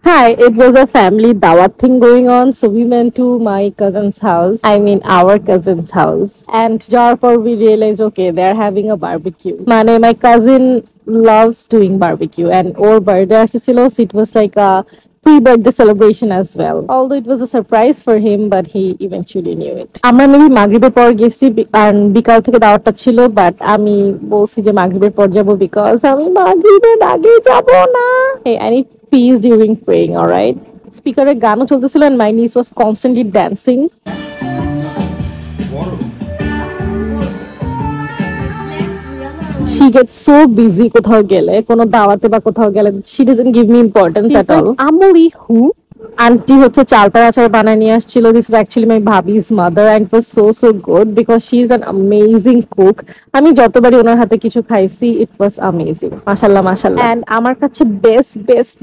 Hi, it was a family dawat thing going on, so we went to my cousin's house. I mean, our cousin's house. And Jarpur, we realized, okay, they're having a barbecue. My cousin loves doing barbecue, and or birthday আসছিল, so it was like a pre-birthday celebration as well. Although it was a surprise for him, but he eventually knew it. আমরা maybe মাগরিবের পর গেছি, আর বিকাল থেকে দাওয়াতটা ছিল, but আমি বলছি যে মাগরিবের পর যাব বিকজ আমি মাগরিবের আগে যাব না। Hey, I need peace during praying, alright? স্পিকারে গানও চলতেছিল and my niece was constantly dancing. She gets so busy কোথাও গেলে, কোনো দাওয়াতে বা কোথাও গেলে, she doesn't give me importance at all. Amuli who? Aunty হচ্ছে চালতার আচার বানায় নিয়ে আসছিল. This is actually my bhabhi's mother and it was so good because she is an amazing cook. আমি যতবারই ওনার হাতে কিছু খাইছি ইট ওয়াজ অ্যামেজিং, মাশাআল্লাহ মাশাআল্লাহ. এন্ড আমার কাছে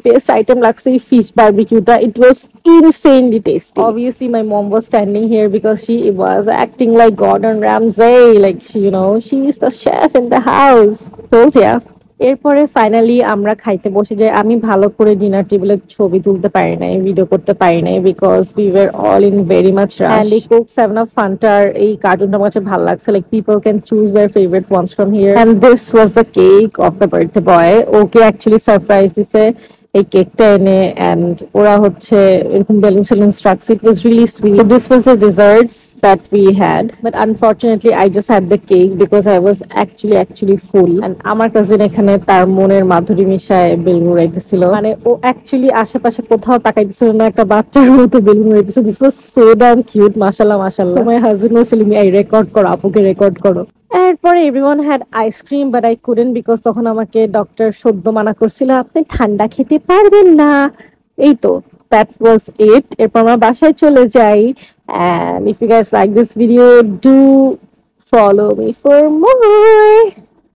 বেস্ট আইটেম লাগছে এই fish বারবিকিউটা. It was insanely tasty. Obviously my mom was standing here because she was acting like Gordon Ramsay, like she is the chef in the house. Told ya. এরপরে finally আমরা খাইতে বসে যাই. আমি ভালো করে ডিনার টেবিলে ছবি তুলতে পারি নাই, ভিডিও করতে পারি নাই because we were all in very much rush. And এই কোক 7 আপ ফান্টার এই কার্টুনটা আমার কাছে ভালো লাগছে. Like people can choose their favourite ones from here. And this was the cake of the birthday boy. Okay actually surprise দিছে এই কেকটা এনে, এন্ড ওরা হচ্ছে এরকম বেলুন সেলুন রাখছে. It was really sweet. So this was the desserts that we had, but unfortunately I just had the cake because I was actually full. And আমার কাজিন এখানে তার মনের মাধুরী মিশায় বেলুন উড়াইতেছিল. মানে ও অ্যাকচুয়ালি আশেপাশে কোথাও তাকাইতেছিল না, একটা বাচ্চার মতো বেলুন উড়াইতেছিল. This was so damn cute. মাশাআল্লাহ মাশাআল্লাহ. My husband was telling me I record করো, আপুকে রেকর্ড করো. এরপরে everyone had ice cream but I couldn't because তখন আমাকে ডক্টর সদ্য মানা করছিল আপনি ঠান্ডা খেতে পারবেন না. এই তো that was it. এরপর আমরা বাসায় চলে যাই. And if you guys like this video, do follow me for more.